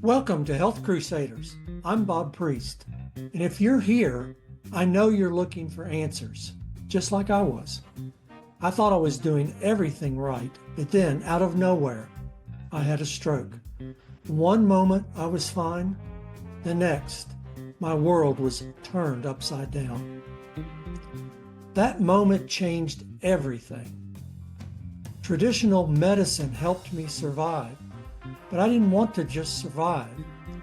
Welcome to Health Crusaders. I'm Bob Priest, and if you're here, I know you're looking for answers, just like I was. I thought I was doing everything right, but then, out of nowhere, I had a stroke. One moment I was fine, the next, my world was turned upside down. That moment changed everything. Traditional medicine helped me survive, but I didn't want to just survive.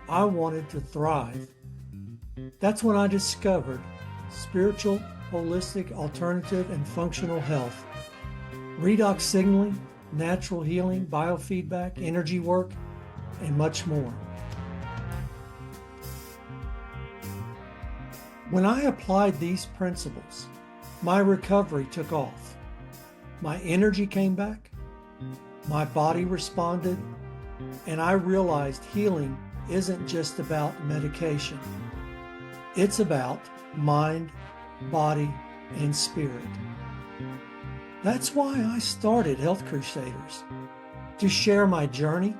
I wanted to thrive. That's when I discovered spiritual, holistic, alternative, and functional health, redox signaling, natural healing, biofeedback, energy work, and much more. When I applied these principles, my recovery took off. My energy came back, my body responded, and I realized healing isn't just about medication. It's about mind, body, and spirit. That's why I started Health Crusaders, to share my journey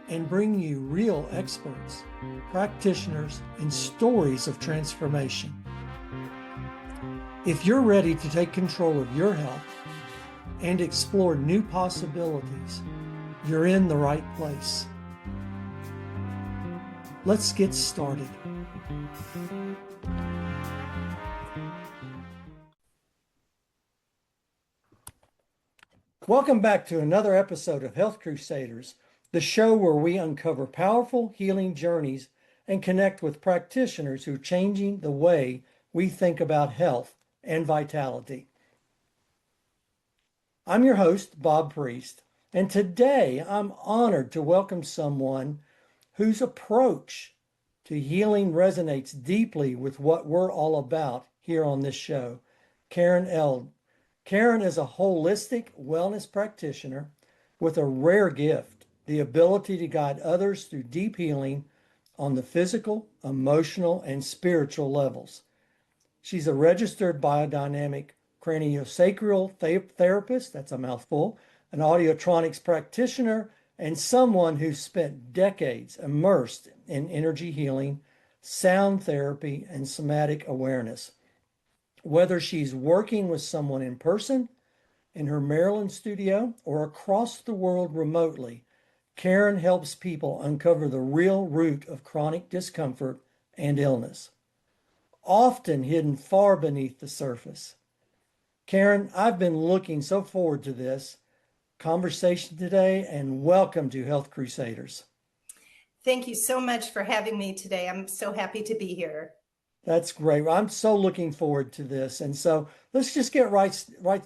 and bring you real experts, practitioners, and stories of transformation. If you're ready to take control of your health and explore new possibilities, you're in the right place. Let's get started. Welcome back to another episode of Health Crusaders, the show where we uncover powerful healing journeys and connect with practitioners who are changing the way we think about health and vitality. I'm your host, Bob Priest, and today I'm honored to welcome someone whose approach to healing resonates deeply with what we're all about here on this show, Karen Eld. Karen is a holistic wellness practitioner with a rare gift, the ability to guide others through deep healing on the physical, emotional, and spiritual levels. She's a registered biodynamic craniosacral therapist, that's a mouthful, an audiotronics practitioner, and someone who's spent decades immersed in energy healing, sound therapy, and somatic awareness. Whether she's working with someone in person, in her Maryland studio, or across the world remotely, Karen helps people uncover the real root of chronic discomfort and illness, often hidden far beneath the surface. Karen, I've been looking so forward to this conversation today, and welcome to Health Crusaders. Thank you so much for having me today. I'm so happy to be here. That's great. I'm so looking forward to this. And so let's just get right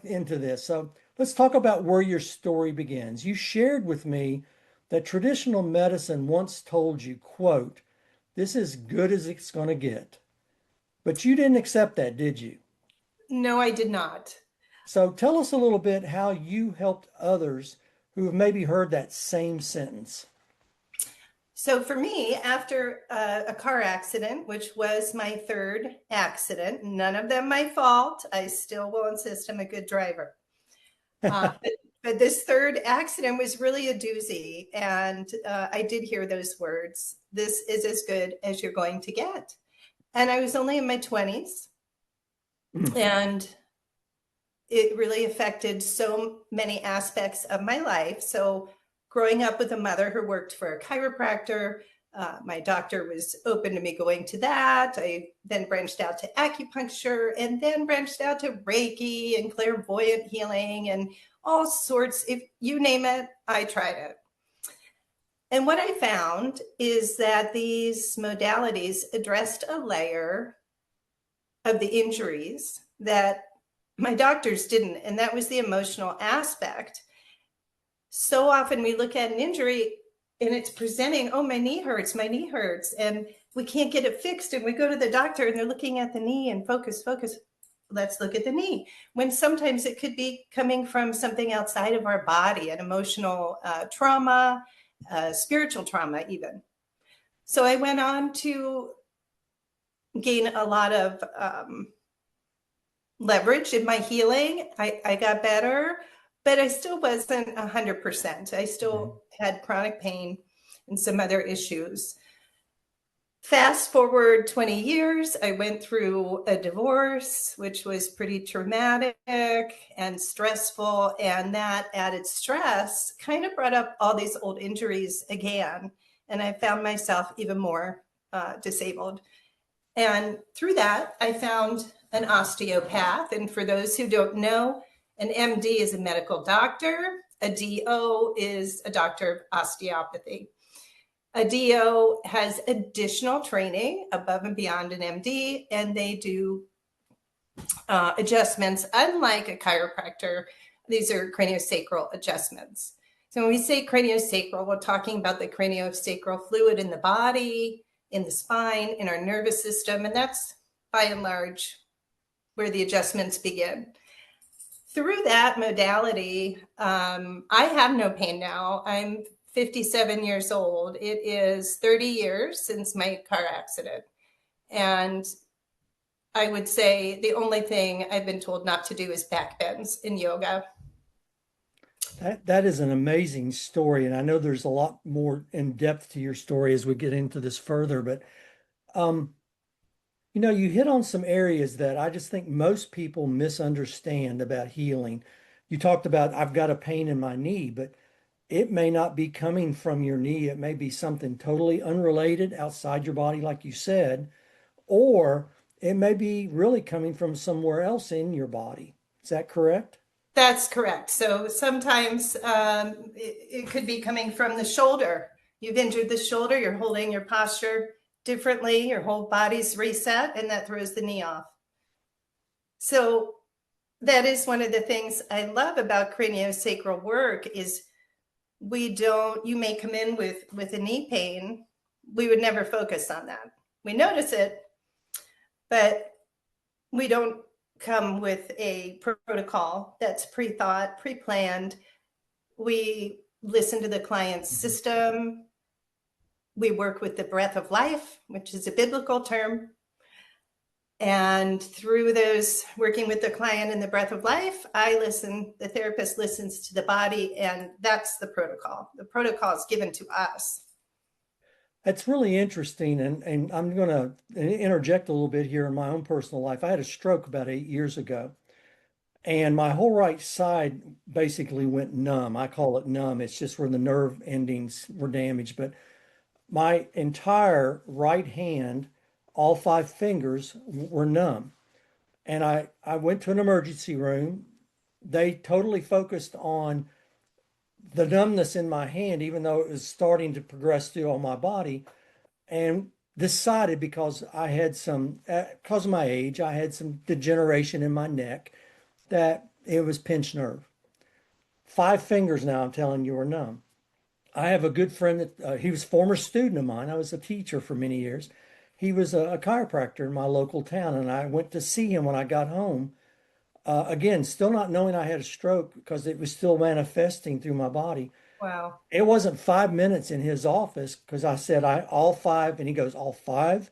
into this. So let's talk about where your story begins. You shared with me that traditional medicine once told you, quote, "This is good as it's going to get." But you didn't accept that, did you? No, I did not. So tell us a little bit how you helped others who have maybe heard that same sentence. So for me, after a car accident, which was my third accident, none of them my fault. I still will insist I'm a good driver. But this third accident was really a doozy. And I did hear those words, "This is as good as you're going to get." And I was only in my 20s. And it really affected so many aspects of my life. So growing up with a mother who worked for a chiropractor, my doctor was open to me going to that. I then branched out to acupuncture and then branched out to Reiki and clairvoyant healing and all sorts. If you name it, I tried it. And what I found is that these modalities addressed a layer of the injuries that my doctors didn't, and that was the emotional aspect. So often we look at an injury and it's presenting, "Oh, my knee hurts, and we can't get it fixed. And we go to the doctor and they're looking at the knee and focus. Let's look at the knee. When sometimes it could be coming from something outside of our body, an emotional trauma, spiritual trauma even. So I went on to gain a lot of leverage in my healing. I got better, but I still wasn't 100%. I still had chronic pain and some other issues. Fast forward 20 years, I went through a divorce, which was pretty traumatic and stressful. And that added stress kind of brought up all these old injuries again. And I found myself even more disabled. And through that, I found an osteopath. And for those who don't know, an MD is a medical doctor. A DO is a doctor of osteopathy. A DO has additional training above and beyond an MD, and they do adjustments. Unlike a chiropractor, these are craniosacral adjustments. So when we say craniosacral, we're talking about the craniosacral fluid in the body, in the spine, in our nervous system, and that's by and large where the adjustments begin. Through that modality, I have no pain now. I'm 57 years old. It is 30 years since my car accident. And I would say the only thing I've been told not to do is back bends in yoga. That is an amazing story. And I know there's a lot more in depth to your story as we get into this further, but you hit on some areas that I just think most people misunderstand about healing. You talked about, I've got a pain in my knee, but it may not be coming from your knee. It may be something totally unrelated outside your body, like you said, or it may be really coming from somewhere else in your body. Is that correct? That's correct. So sometimes it could be coming from the shoulder. You've injured the shoulder, you're holding your posture differently, your whole body's reset, and that throws the knee off. So that is one of the things I love about craniosacral work is you may come in with a knee pain. We would never focus on that. We notice it, but we don't come with a protocol that's pre-thought, pre-planned. We listen to the client's system. We work with the breath of life, which is a biblical term. And through those working with the client in the breath of life, the therapist listens to the body, and that's the protocol. The protocol is given to us. That's really interesting. And I'm going to interject a little bit here in my own personal life. I had a stroke about 8 years ago, and my whole right side basically went numb. I call it numb. It's just where the nerve endings were damaged. But my entire right hand, all 5 fingers were numb. And I went to an emergency room. They totally focused on the numbness in my hand, even though it was starting to progress through all my body, and decided because because of my age, I had some degeneration in my neck, that it was pinched nerve. 5 fingers now, I'm telling you, are numb. I have a good friend that he was a former student of mine. I was a teacher for many years. He was a chiropractor in my local town, and I went to see him when I got home. Again, still not knowing I had a stroke because it was still manifesting through my body. Wow. It wasn't 5 minutes in his office because I said, all 5. And he goes, all 5?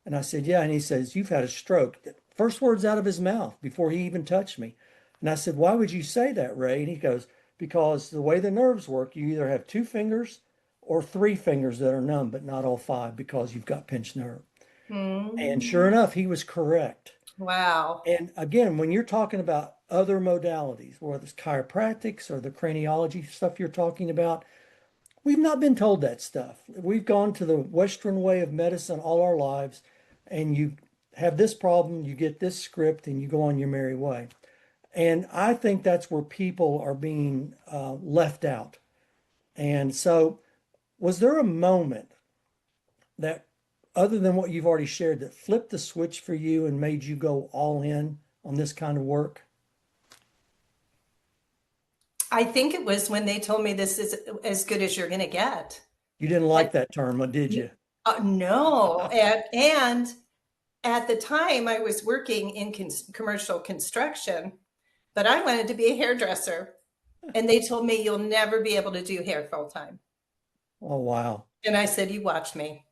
And I said, yeah. And he says, you've had a stroke. First words out of his mouth before he even touched me. And I said, why would you say that, Ray? And he goes, because the way the nerves work, you either have 2 fingers or 3 fingers that are numb, but not all 5 because you've got pinched nerve. And sure enough, he was correct. Wow. And again, when you're talking about other modalities, whether it's chiropractics or the craniology stuff you're talking about, we've not been told that stuff. We've gone to the Western way of medicine all our lives, and you have this problem, you get this script, and you go on your merry way. And I think that's where people are being left out. And so, was there a moment that, other than what you've already shared, that flipped the switch for you and made you go all in on this kind of work? I think it was when they told me this is as good as you're going to get. You didn't like that term, did you? No. And at the time, I was working in commercial construction, but I wanted to be a hairdresser. And they told me, you'll never be able to do hair full time. Oh, wow. And I said, you watch me.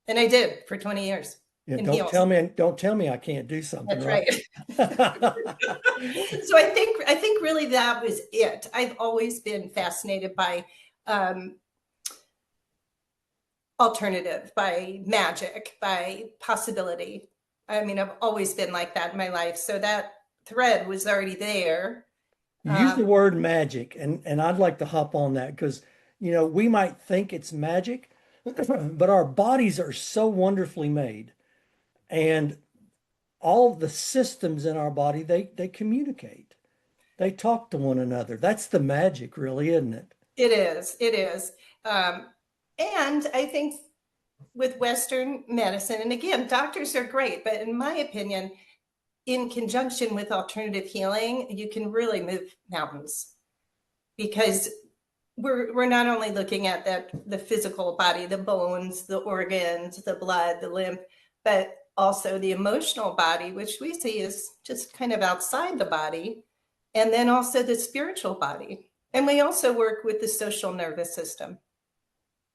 And I did for 20 years. Yeah, and heals. don't tell me I can't do something, That's right? right. So I think really that was it. I've always been fascinated by um, alternative, by magic, by possibility. I mean, I've always been like that in my life. So that thread was already there. You use the Um, word magic, and I'd like to hop on that because, we might think it's magic, but our bodies are so wonderfully made, and all the systems in our body, they communicate. They talk to one another. That's the magic, really, isn't it? it is. It is. Um, and I think with Western medicine, and again, doctors are great, but in my opinion, in conjunction with alternative healing, you can really move mountains because we're not only looking at the physical body, the bones, the organs, the blood, the lymph, but also the emotional body, which we see is just kind of outside the body, and then also the spiritual body. And we also work with the social nervous system.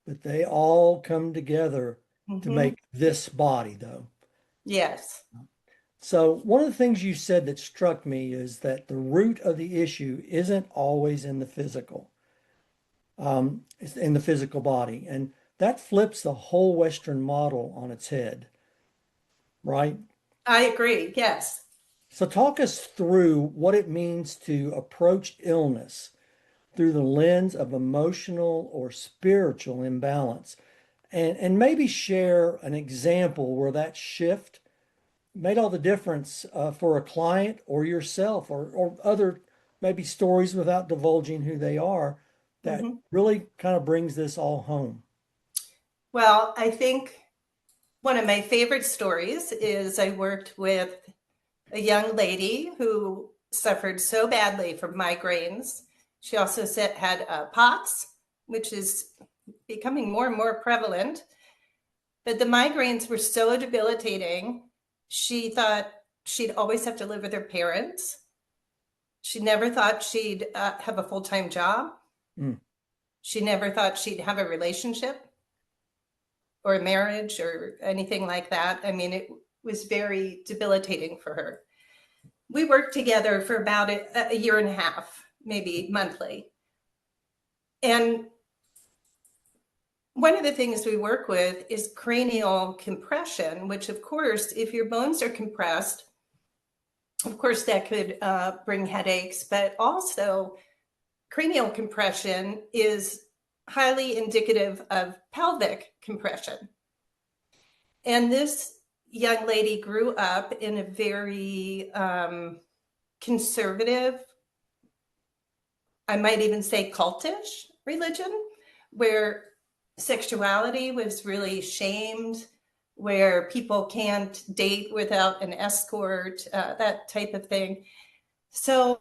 But they all come together to Mm-hmm. make this body, though. Yes, So, one of the things you said that struck me is that the root of the issue isn't always in the physical, it's in the physical body. And that flips the whole Western model on its head, right? I agree. Yes. So, talk us through what it means to approach illness through the lens of emotional or spiritual imbalance, and maybe share an example where that shift made all the difference for a client or yourself or other maybe stories without divulging who they are that Mm-hmm. really kind of brings this all home. Well, I think one of my favorite stories is I worked with a young lady who suffered so badly from migraines. She also had POTS, which is becoming more and more prevalent. But the migraines were so debilitating. She thought she'd always have to live with her parents. She never thought she'd have a full time job. Mm. She never thought she'd have a relationship or a marriage or anything like that. I mean, it was very debilitating for her. We worked together for about a year and a half, maybe monthly. And one of the things we work with is cranial compression, which, of course, if your bones are compressed, of course, that could bring headaches, but also cranial compression is highly indicative of pelvic compression. And this young lady grew up in a very conservative, I might even say cultish religion, where sexuality was really shamed, where people can't date without an escort, that type of thing. So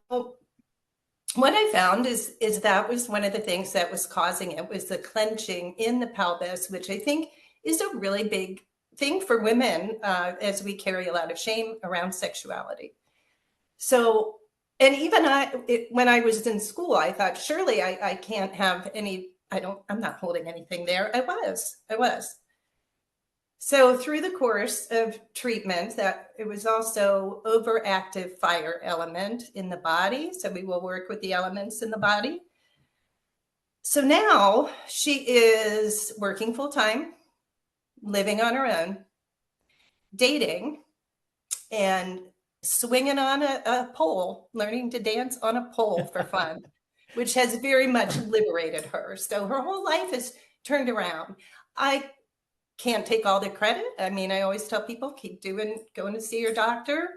what I found is that was one of the things that was causing it was the clenching in the pelvis, which I think is a really big thing for women as we carry a lot of shame around sexuality. So, and even when I was in school, I thought, surely I can't have any, I'm not holding anything there. I was. So through the course of treatment, that it was also overactive fire element in the body. So we will work with the elements in the body. So now she is working full time, living on her own, dating, and swinging on a pole, learning to dance on a pole for fun, which has very much liberated her. So her whole life is turned around. I can't take all the credit. I mean, I always tell people keep going to see your doctor.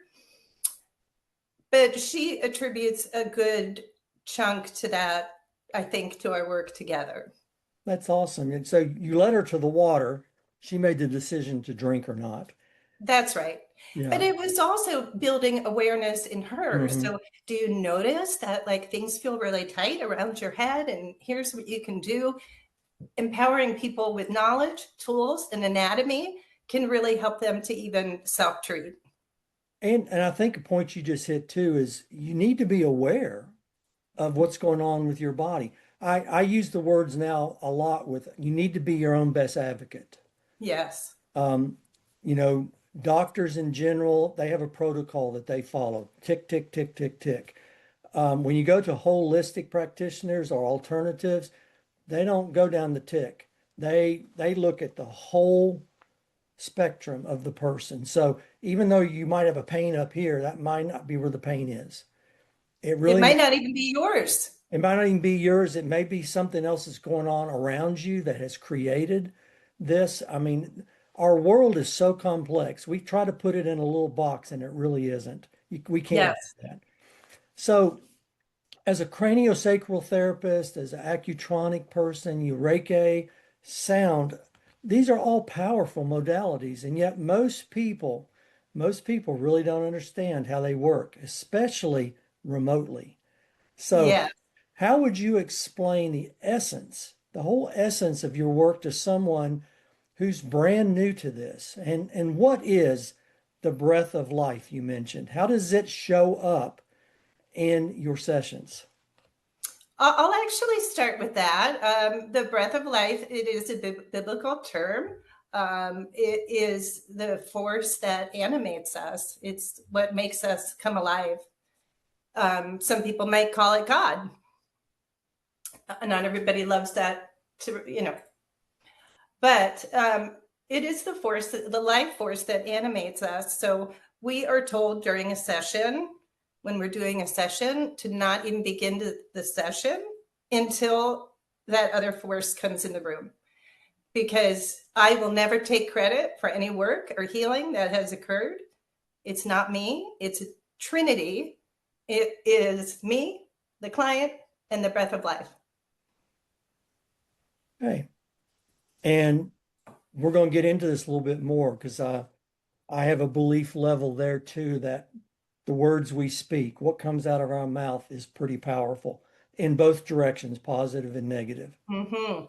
But she attributes a good chunk to that, I think, to our work together. That's awesome. And so you led her to the water. She made the decision to drink or not. That's right. But Yeah. it was also building awareness in her. Hmm. So, do you notice that like things feel really tight around your head? And here's what you can do. Empowering people with knowledge, tools, and anatomy can really help them to even self treat. And I think a point you just hit too is you need to be aware of what's going on with your body. I use the words now a lot with you need to be your own best advocate. Yes. Um, you know, Doctors in general, they have a protocol that they follow. Tick, tick, tick, tick, tick. When you go to holistic practitioners or alternatives, they don't go down the tick. They look at the whole spectrum of the person. So even though you might have a pain up here, that might not be where the pain is. It It really might not even be yours. it might not even be yours. It may be something else that's going on around you that has created this. I mean, our world is so complex. We try to put it in a little box and it really isn't. We can't Yes. do that. So, as a craniosacral therapist, as an acutronic person, Reiki, sound, these are all powerful modalities. And yet most people really don't understand how they work, especially remotely. So, Yeah. how would you explain the whole essence of your work to someone who's brand new to this? And what is the breath of life you mentioned? How does it show up in your sessions? I'll actually start with that. The breath of life, it is a biblical term. It is the force that animates us. It's what makes us come alive. Some people might call it God. Not everybody loves that, but it is the force, the life force that animates us. So we are told during a session, when we're doing a session, to not even begin the session until that other force comes in the room. Because I will never take credit for any work or healing that has occurred. It's not me, it's Trinity. It is me, the client, and the breath of life. Okay. And we're going to get into this a little bit more because I have a belief level there too that the words we speak, what comes out of our mouth is pretty powerful in both directions, positive and negative. Mm-hmm.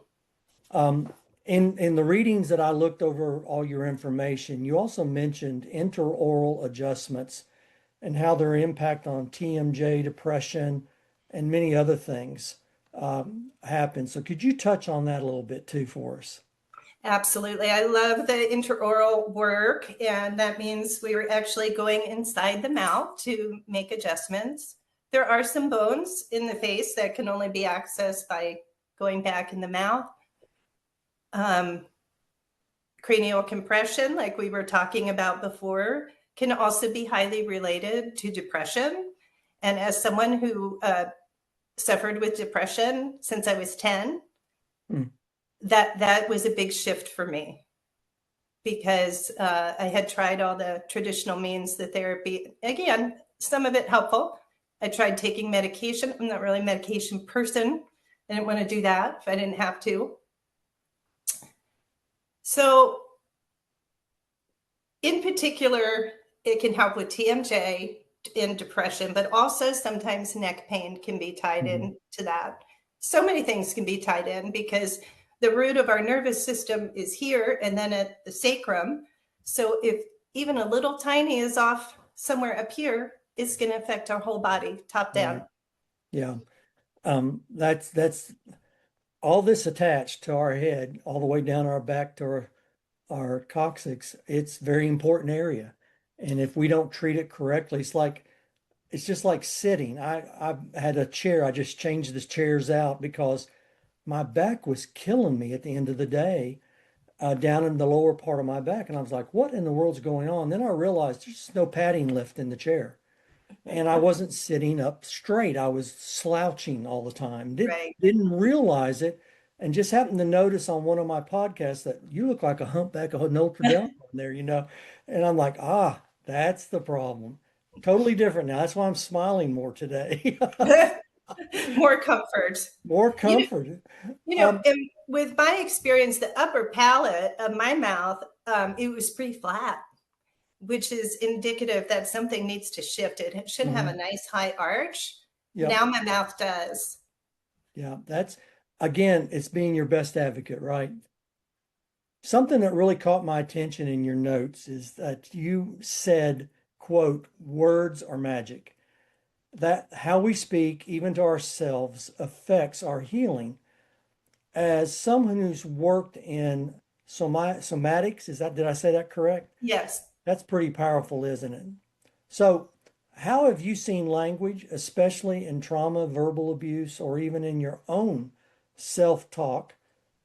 Um, in the readings that I looked over all your information, you also mentioned intra-oral adjustments and how their impact on TMJ, depression, and many other things happen. So could you touch on that a little bit too for us? Absolutely. I love the intraoral work, and that means we were actually going inside the mouth to make adjustments. There are some bones in the face that can only be accessed by going back in the mouth. Cranial compression, like we were talking about before, can also be highly related to depression. And as someone who suffered with depression since I was 10, that was a big shift for me because I had tried all the traditional means, the therapy. Again, some of it helpful. I tried taking medication. I'm not really a medication person. I didn't want to do that if I didn't have to. So in particular, it can help with TMJ in depression, but also sometimes neck pain can be tied into that. So many things can be tied in because the root of our nervous system is here and then at the sacrum. So if even a little tiny is off somewhere up here, it's going to affect our whole body, top down. Right. Yeah. That's all this attached to our head, all the way down our back to our coccyx. It's a very important area. And if we don't treat it correctly, it's just like sitting. I've had a chair. I just changed the chairs out because my back was killing me at the end of the day, down in the lower part of my back. And I was like, what in the world's going on? Then I realized there's no padding lift in the chair. And I wasn't sitting up straight. I was slouching all the time. Right. Didn't realize it. And just happened to notice on one of my podcasts that you look like a humpback of Notre Dame on there, And I'm like, that's the problem. Totally different now. That's why I'm smiling more today. More comfort. More You know, comfort. and with my experience, the upper palate of my mouth, it was pretty flat, which is indicative that something needs to shift. It should have a nice high arch. Yep. Now my mouth does. Yeah, again, it's being your best advocate, right? Something that really caught my attention in your notes is that you said, quote, words are magic. That how we speak, even to ourselves, affects our healing. As someone who's worked in somatics, did I say that correct? Yes. That's pretty powerful, isn't it? So, how have you seen language, especially in trauma, verbal abuse, or even in your own self-talk,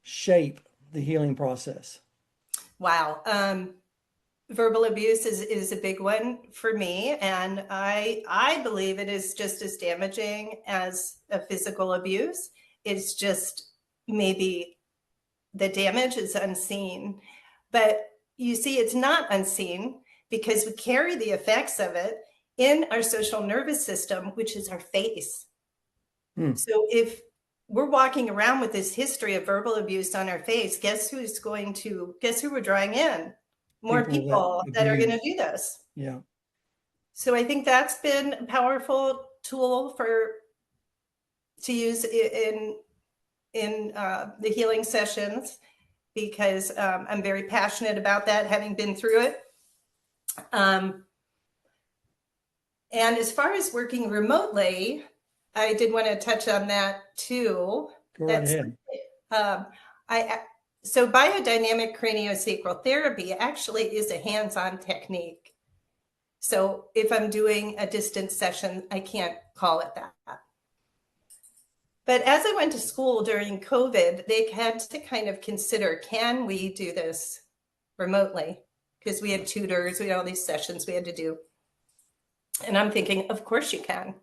shape the healing process? Wow. Verbal abuse is a big one for me, and I believe it is just as damaging as a physical abuse. It's just maybe the damage is unseen, but you see, it's not unseen because we carry the effects of it in our social nervous system, which is our face. Hmm. So if we're walking around with this history of verbal abuse on our face, guess who we're drawing in? More People that people that are going to abuse. do this. Yeah. So I think that's been a powerful tool to use in the healing sessions, because I'm very passionate about that, having been through it. Um, and as far as working remotely, I did want to touch on that too. Go right That's ahead. um, I so biodynamic craniosacral therapy actually is a hands-on technique. So if I'm doing a distance session, I can't call it that. But as I went to school during COVID, they had to kind of consider, can we do this remotely? Because we had tutors, we had all these sessions we had to do. And I'm thinking, of course you can.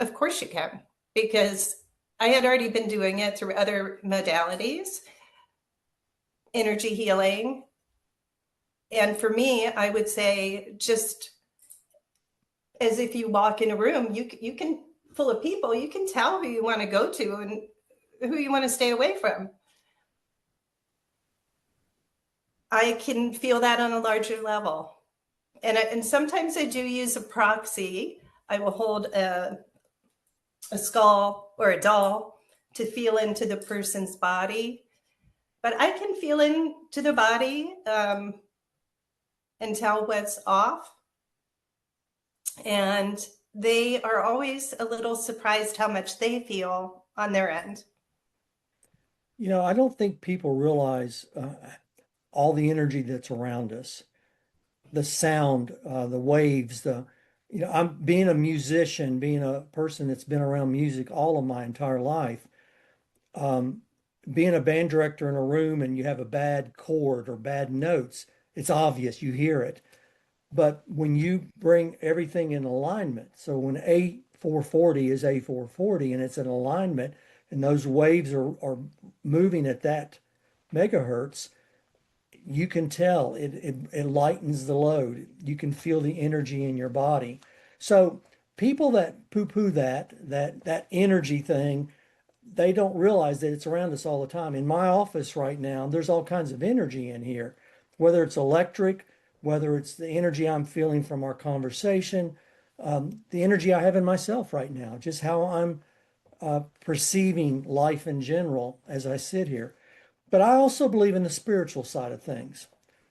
Of course you can. Because I had already been doing it through other modalities, energy healing. And for me, I would say, just as if you walk in a room, you can, full of people, you can tell who you want to go to and who you want to stay away from. I can feel that on a larger level. And sometimes I do use a proxy. I will hold a skull or a doll to feel into the person's body. But I can feel into the body and tell what's off. And they are always a little surprised how much they feel on their end. You know, I don't think people realize all the energy that's around us, the sound, the waves, I'm being a musician, being a person that's been around music all of my entire life. Um, Being a band director in a room and you have a bad chord or bad notes, it's obvious, you hear it. But when you bring everything in alignment, so when A440 is A440 and it's in alignment and those waves are moving at that megahertz, you can tell it lightens the load. You can feel the energy in your body. So people that poo-poo that energy thing, they don't realize that it's around us all the time. In my office right now, there's all kinds of energy in here, whether it's electric, whether it's the energy I'm feeling from our conversation, the energy I have in myself right now, just how I'm perceiving life in general as I sit here. But I also believe in the spiritual side of things.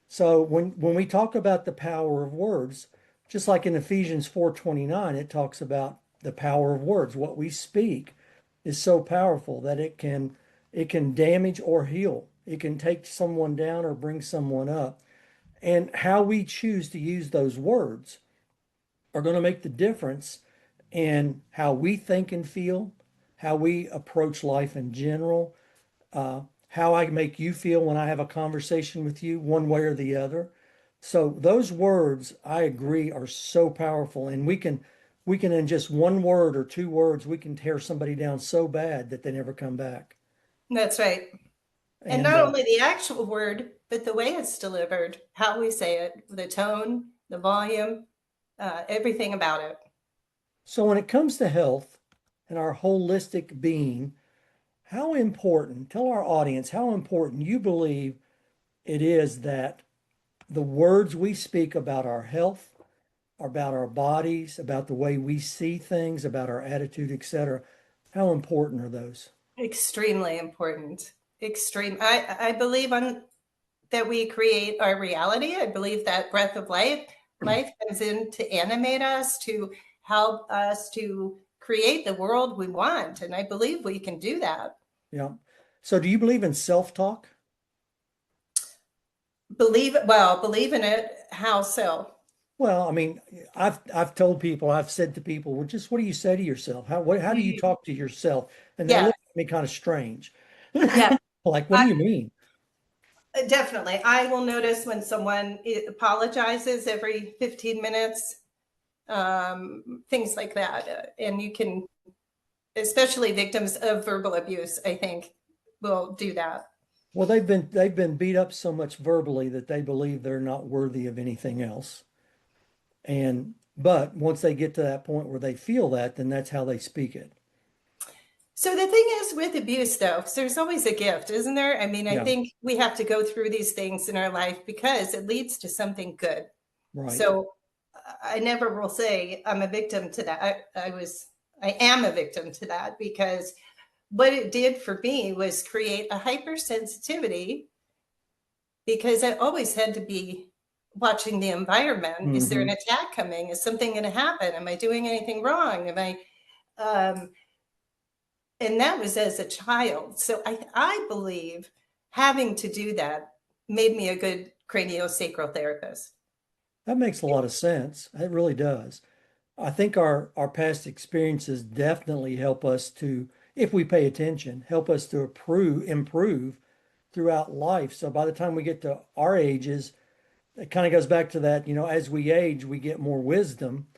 So when we talk about the power of words, just like in Ephesians 4:29, it talks about the power of words. What we speak is so powerful that it can damage or heal. It can take someone down or bring someone up. And how we choose to use those words are going to make the difference in how we think and feel, how we approach life in general, uh, how I make you feel when I have a conversation with you, one way or the other. So those words, I agree, are so powerful, and we can in just one word or two words, we can tear somebody down so bad that they never come back. That's right. And And not only the actual word, but the way it's delivered, how we say it, the tone, the volume, everything about it. so when it comes to health and our holistic being, how important, tell our audience how important you believe it is that the words we speak about our health, about our bodies, about the way we see things, about our attitude, etc. How important are those? Extremely important. Extreme. I believe on that we create our reality. I believe that breath of life comes in to animate us, to help us to create the world we want. And I believe we can do that. Yeah. So do you believe in self-talk? Believe in it. How so? Well, I mean, I've told people, I've said to people, well, just what do you say to yourself? How do you Mm, talk to yourself? And they yeah, look at me kind of strange. yeah, Like, what do I, you mean? definitely. I will notice when someone apologizes every 15 minutes, things like that. And you can, especially victims of verbal abuse, I think, will do that. Well, they've been beat up so much verbally that they believe they're not worthy of anything else. And but once they get to that point where they feel that, then that's how they speak it. So the thing is with abuse, though, there's always a gift, isn't there? I mean, I Yeah, think we have to go through these things in our life because it leads to something good. right. So I never will say I'm a victim to that. I am a victim to that because what it did for me was create a hypersensitivity because I always had to be watching the environment. Is there Hmm. an attack coming? Is something going to happen? Am I doing anything wrong? Um, and that was as a child. So I believe having to do that made me a good craniosacral therapist. That makes a lot of sense. It really does. I think our past experiences definitely help us to, if we pay attention, help us to improve throughout life. So by the time we get to our ages, it kind of goes back to that, as we age, we get more wisdom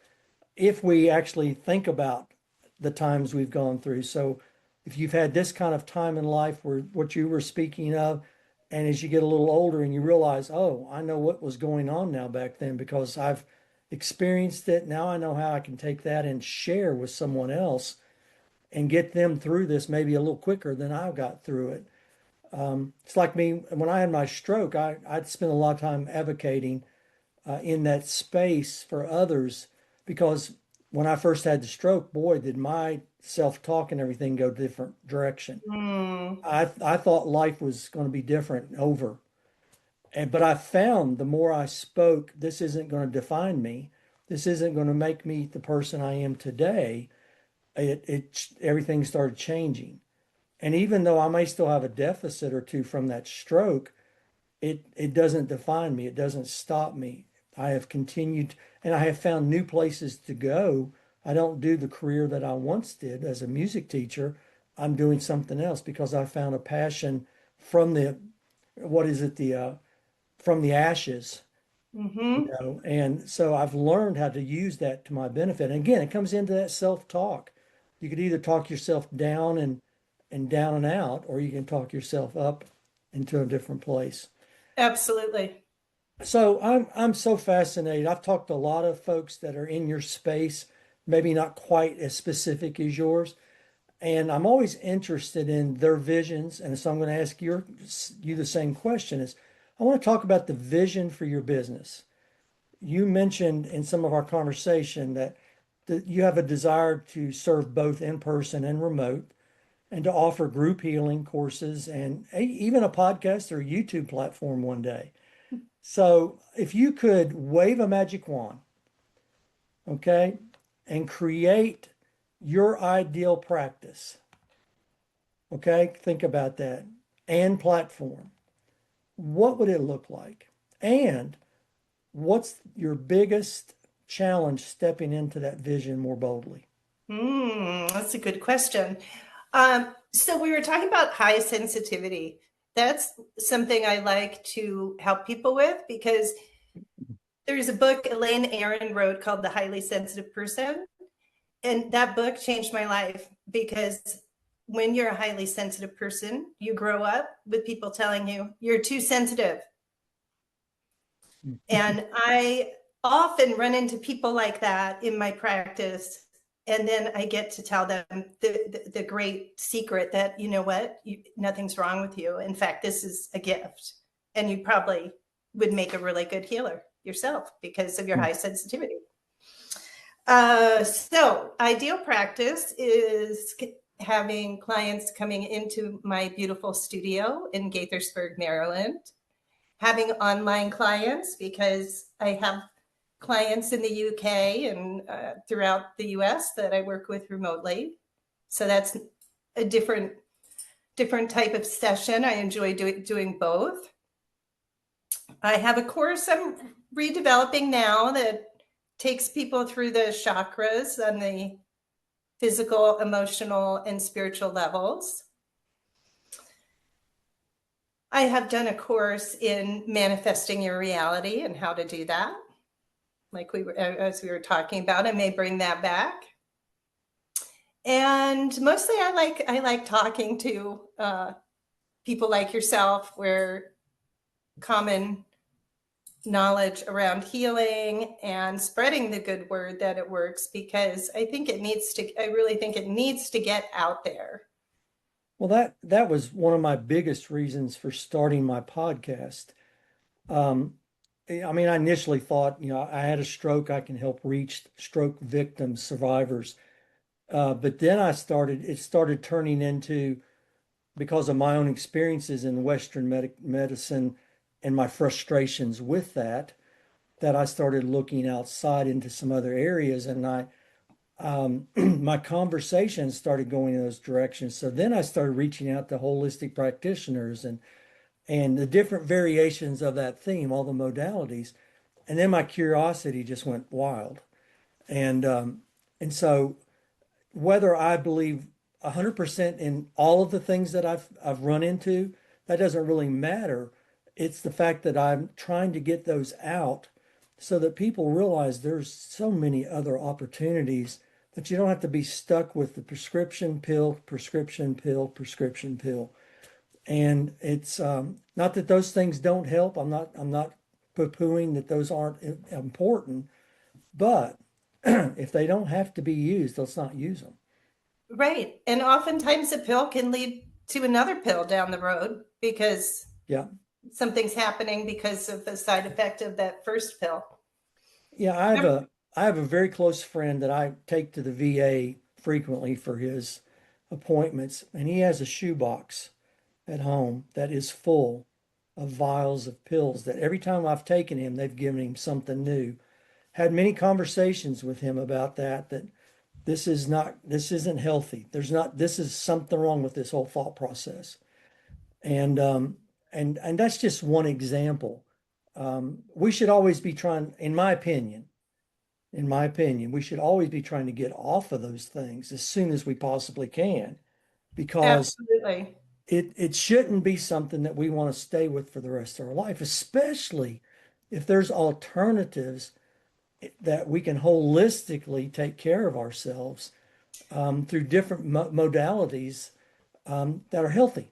if we actually think about the times we've gone through. So if you've had this kind of time in life where what you were speaking of, and as you get a little older and you realize, oh, I know what was going on now back then because I've experienced it. Now I know how I can take that and share with someone else and get them through this maybe a little quicker than I got through it. It's like me when I had my stroke, I'd spent a lot of time advocating in that space for others because when I first had the stroke, boy, did my self-talk and everything go different direction. Mm, I thought life was going to be different over. But I found the more I spoke, this isn't going to define me. This isn't going to make me the person I am today. Everything started changing. And even though I may still have a deficit or two from that stroke, it doesn't define me. It doesn't stop me. I have continued and I have found new places to go. I don't do the career that I once did as a music teacher. I'm doing something else because I found a passion from the, what is it, from the ashes, mm-hmm. and so I've learned how to use that to my benefit. And again, it comes into that self-talk. You could either talk yourself down and down and out, or you can talk yourself up into a different place. Absolutely. So I'm so fascinated. I've talked to a lot of folks that are in your space, maybe not quite as specific as yours, and I'm always interested in their visions. And so I'm going to ask you the same question: is I want to talk about the vision for your business. You mentioned in some of our conversation that you have a desire to serve both in person and remote, and to offer group healing courses and even a podcast or a YouTube platform one day. So if you could wave a magic wand, okay, and create your ideal practice, okay, think about that, and platform, what would it look like? And what's your biggest challenge stepping into that vision more boldly? That's a good question. So we were talking about high sensitivity. That's something I like to help people with because there's a book Elaine Aron wrote called The Highly Sensitive Person. And that book changed my life because when you're a highly sensitive person, you grow up with people telling you you're too sensitive. And I often run into people like that in my practice. And then I get to tell them the great secret that, you know what, nothing's wrong with you. In fact, this is a gift. And you probably would make a really good healer yourself because of your high sensitivity. So, ideal practice is having clients coming into my beautiful studio in Gaithersburg, Maryland, having online clients because I have clients in the UK and throughout the US that I work with remotely. So that's a different type of session. I enjoy doing both. I have a course I'm redeveloping now that takes people through the chakras on the physical, emotional, and spiritual levels. I have done a course in manifesting your reality and how to do that. Like as we were talking about, I may bring that back. And mostly I like talking to people like yourself, where common knowledge around healing and spreading the good word that it works, because I really think it needs to get out there. Well, that was one of my biggest reasons for starting my podcast. Um, I mean, I initially thought, I had a stroke, I can help reach stroke victims, survivors. But then it started turning into, because of my own experiences in Western medicine and my frustrations with that, that I started looking outside into some other areas, and my conversations started going in those directions. So then I started reaching out to holistic practitioners and the different variations of that theme, all the modalities. And then my curiosity just went wild. And so whether I believe 100% in all of the things that I've run into, that doesn't really matter. It's the fact that I'm trying to get those out so that people realize there's so many other opportunities, that you don't have to be stuck with the prescription pill, prescription pill, prescription pill. And it's not that those things don't help. I'm not poo-pooing that those aren't important, but if they don't have to be used, let's not use them. Right. And oftentimes a pill can lead to another pill down the road, because Yeah. something's happening because of the side effect of that first pill. Yeah, I have a very close friend that I take to the VA frequently for his appointments, and he has a shoebox at home that is full of vials of pills that every time I've taken him, they've given him something new. Had many conversations with him about that this isn't healthy. This is something wrong with this whole thought process. And that's just one example. We should always be trying, in my opinion, we should always be trying to get off of those things as soon as we possibly can, because Absolutely. it shouldn't be something that we want to stay with for the rest of our life, especially if there's alternatives that we can holistically take care of ourselves through different modalities that are healthy.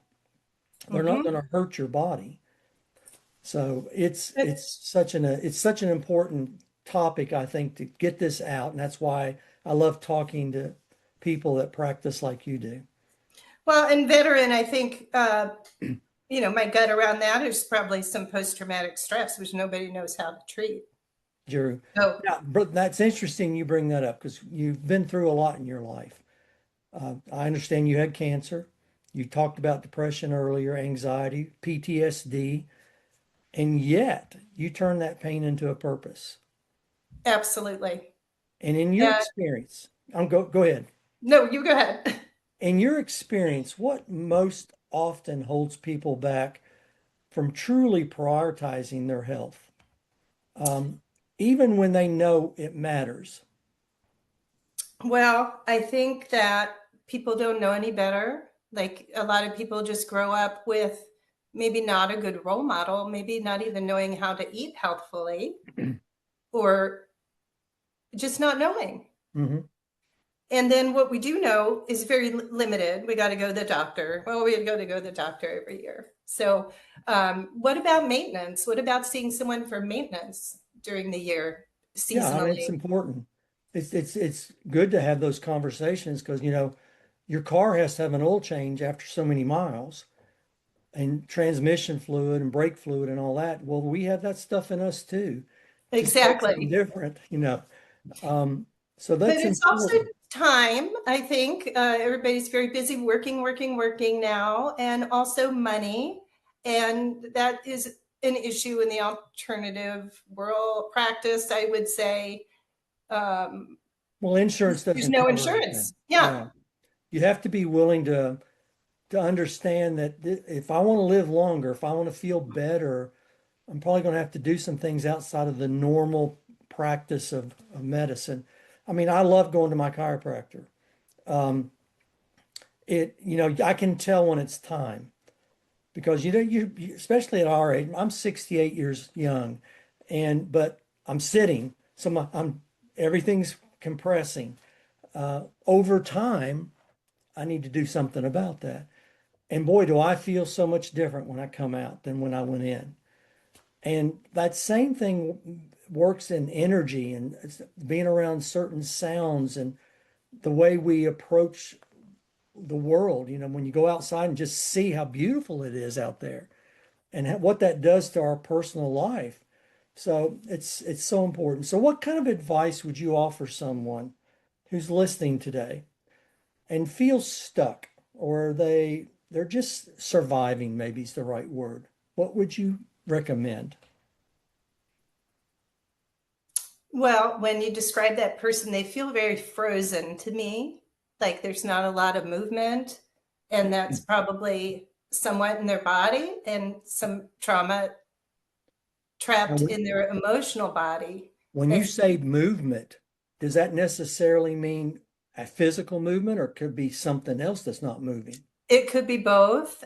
They're not Mm-hmm. going to hurt your body. So it's But, it's such an important topic, I think, to get this out, and that's why I love talking to people that practice like you do. well, and veteran, I think, my gut around that is probably some post-traumatic stress, which nobody knows how to treat. Drew. So Yeah, but that's interesting you bring that up because you've been through a lot in your life. I understand you had cancer. You talked about depression earlier, anxiety, PTSD, and yet you turn that pain into a purpose. absolutely. And in your Yeah. experience, go ahead. No, you go ahead. In your experience, what most often holds people back from truly prioritizing their health, um, even when they know it matters? Well, I think that people don't know any better. Like, a lot of people just grow up with maybe not a good role model, maybe not even knowing how to eat healthfully, or just not knowing. Hmm. And then what we do know is very limited. We got to go to the doctor. Well, we go to the doctor every year. So, what about maintenance? What about seeing someone for maintenance during the year, Yeah, I mean, it's seasonally? important. It's good to have those conversations because your car has to have an oil change after so many miles, and transmission fluid and brake fluid and all that. Well, we have that stuff in us too. Just called something Exactly. different. Um, so But that's it's also important. time. I think everybody's very busy working, working, working now, and also money. And that is an issue in the alternative world practice, I would say. Um, Well, insurance there's doesn't no cover everything. insurance. Yeah, Yeah, you have to be willing to understand that if I want to live longer, if I want to feel better, I'm probably going to have to do some things outside of the normal practice of medicine. I mean, I love going to my chiropractor. Um, I can tell when it's time because especially at our age, I'm 68 years young, but I'm sitting, so I'm everything's compressing. Over time, I need to do something about that. And boy, do I feel so much different when I come out than when I went in. And that same thing works in energy and being around certain sounds and the way we approach the world. When you go outside and just see how beautiful it is out there and what that does to our personal life. So it's so important. So what kind of advice would you offer someone who's listening today and feels stuck, or they're just surviving, maybe is the right word? What would you recommend? Well, when you describe that person, they feel very frozen to me, like there's not a lot of movement, and that's probably somewhat in their body and some trauma trapped And in their emotional body. when you And say movement, does that necessarily mean a physical movement or could be something else that's not moving? it could be both,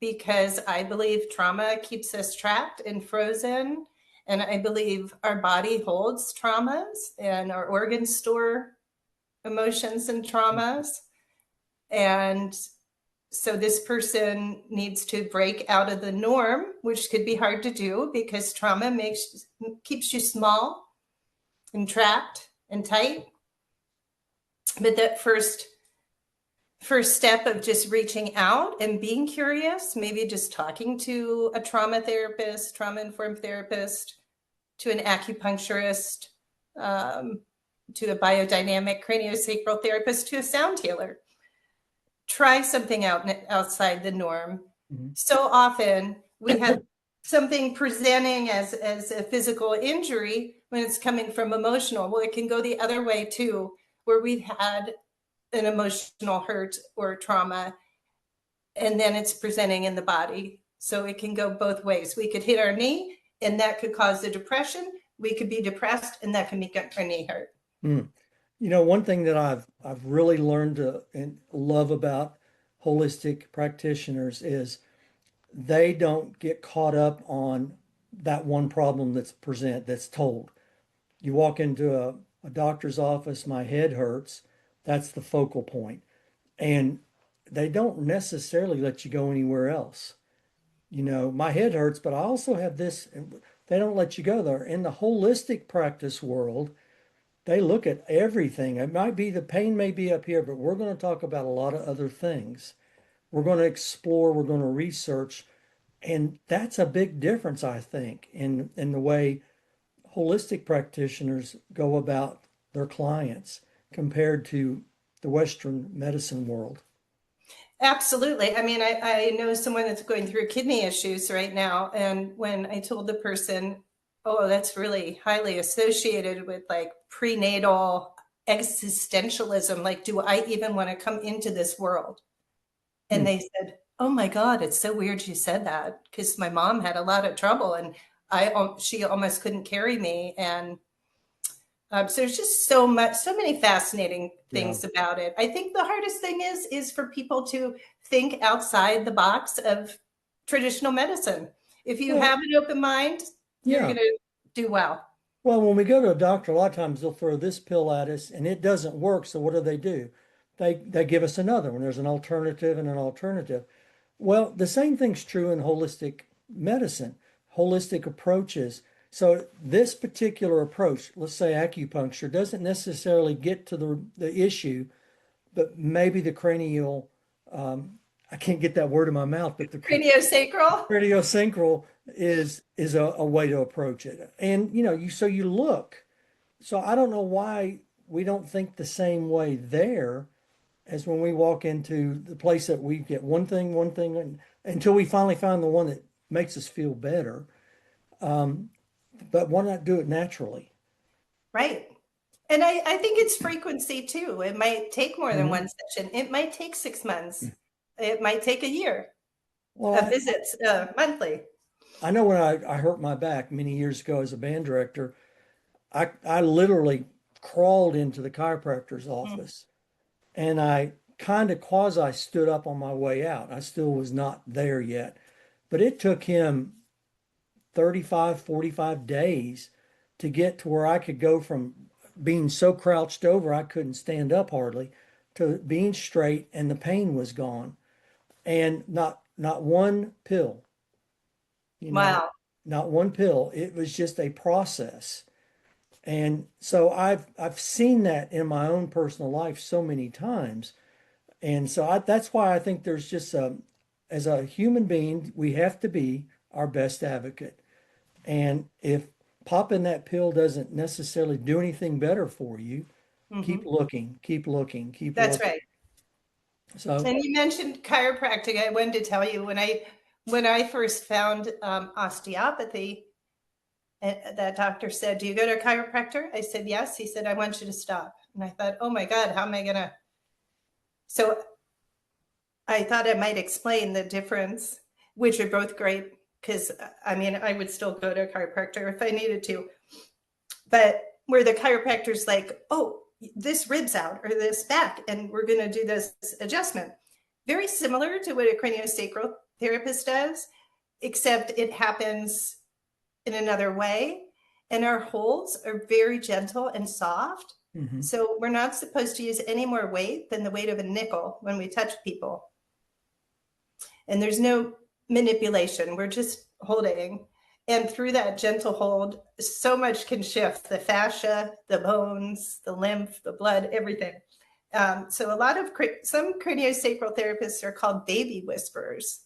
because I believe trauma keeps us trapped and frozen. And I believe our body holds traumas and our organs store emotions and traumas. And so this person needs to break out of the norm, which could be hard to do because trauma keeps you small and trapped and tight. But that first step of just reaching out and being curious, maybe just talking to a trauma therapist, trauma-informed therapist, to an acupuncturist, to a biodynamic craniosacral therapist, to a sound healer. Try something outside the norm. Mhm. So often we have something presenting as a physical injury when it's coming from emotional. Well, it can go the other way too, where we've had an emotional hurt or trauma, and then it's presenting in the body. So it can go both ways. We could hit our knee, and that could cause the depression. We could be depressed, and that can make our knee hurt. Mm. One thing that I've really learned to and love about holistic practitioners is they don't get caught up on that one problem that's told. You walk into a doctor's office, my head hurts, that's the focal point. And they don't necessarily let you go anywhere else. My head hurts, but I also have this. They don't let you go there. In the holistic practice world, they look at everything. It might be the pain may be up here, but we're going to talk about a lot of other things. We're going to explore, we're going to research. And that's a big difference, I think, in the way holistic practitioners go about their clients compared to the Western medicine world. Absolutely. I mean, I know someone that's going through kidney issues right now. And when I told the person, oh, that's really highly associated with like prenatal existentialism, like, do I even want to come into this world? And Hmm. they said, oh my God, it's so weird you said that because my mom had a lot of trouble and she almost couldn't carry me. And so there's just so many fascinating Yeah. things about it. I think the hardest thing is for people to think outside the box of traditional medicine. If you Well, have an open mind, you're yeah. going to do well. Well, when we go to a doctor, a lot of times they'll throw this pill at us and it doesn't work. So what do? They give us another one. There's an alternative and an alternative. Well, the same thing's true in holistic medicine, holistic approaches. So this particular approach, let's say acupuncture, doesn't necessarily get to the issue, but maybe the cranial, I can't get that word in my mouth, but the Craniosacral. craniosacral is a way to approach it. And you look. So I don't know why we don't think the same way there as when we walk into the place that we get one thing, until we finally find the one that makes us feel better. But why not do it naturally? Right. And I think it's frequency too. It might take more than Mhm. one session. It might take 6 months. It might take a year Well, of visits monthly. I know when I hurt my back many years ago as a band director, I literally crawled into the chiropractor's Mm. office and I kind of quasi stood up on my way out. I still was not there yet, but it took him 35, 45 days to get to where I could go from being so crouched over I couldn't stand up hardly to being straight and the pain was gone. And not one pill, you know, Wow. not one pill. It was just a process. And so I've seen that in my own personal life so many times. And so that's why I think there's just as a human being, we have to be our best advocate. And if popping that pill doesn't necessarily do anything better for you, keep Hmm. looking, keep looking, keep That's looking. right. So, And you mentioned chiropractic. I wanted to tell you when I first found osteopathy, that doctor said, "Do you go to a chiropractor?" I said, "Yes." He said, "I want you to stop." And I thought, "Oh my God, how am I gonna?" So I thought I might explain the difference, which are both great because I mean I would still go to a chiropractor if I needed to, but where the chiropractor's like, "Oh, this rib's out or this back, and we're going to do this adjustment," very similar to what a craniosacral therapist does, except it happens in another way. And our holds are very gentle and soft. mhm. So we're not supposed to use any more weight than the weight of a nickel when we touch people. And there's no manipulation. We're just holding. And through that gentle hold, so much can shift the fascia, the bones, the lymph, the blood, everything. So a lot of some craniosacral therapists are called baby whisperers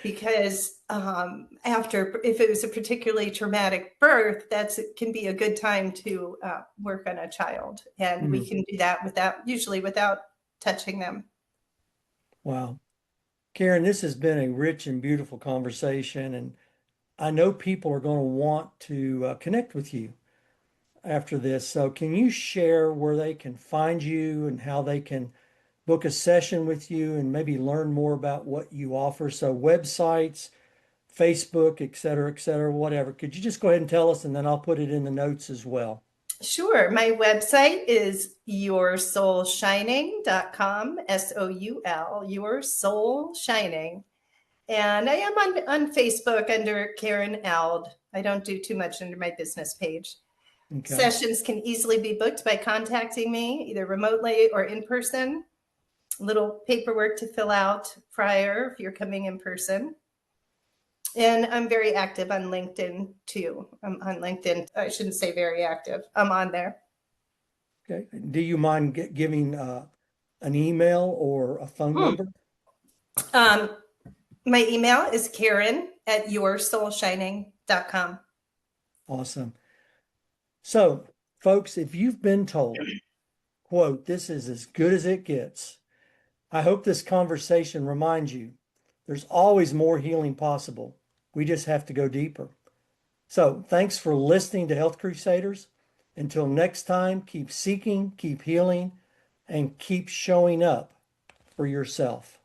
because after, if it was a particularly traumatic birth, that's can be a good time to work on a child, and we Mm, can do that usually without touching them. wow. Karen, this has been a rich and beautiful conversation, and I know people are going to want to connect with you after this. So, can you share where they can find you and how they can book a session with you and maybe learn more about what you offer? So, websites, Facebook, et cetera, whatever. Could you just go ahead and tell us, and then I'll put it in the notes as well. Sure. My website is yoursoulshining.com, SOUL, Your Soul Shining. And I am on Facebook under Karen Ald. I don't do too much under my business page. Okay. Sessions can easily be booked by contacting me either remotely or in person. Little paperwork to fill out prior if you're coming in person. And I'm very active on LinkedIn too. I'm on LinkedIn. I shouldn't say very active. I'm on there. Okay. Do you mind giving an email or a phone Hmm. number? Um, my email is Karen at yoursoulshining.com. Awesome. So, folks, if you've been told, quote, this is as good as it gets, I hope this conversation reminds you there's always more healing possible. We just have to go deeper. So, thanks for listening to Health Crusaders. Until next time, keep seeking, keep healing, and keep showing up for yourself.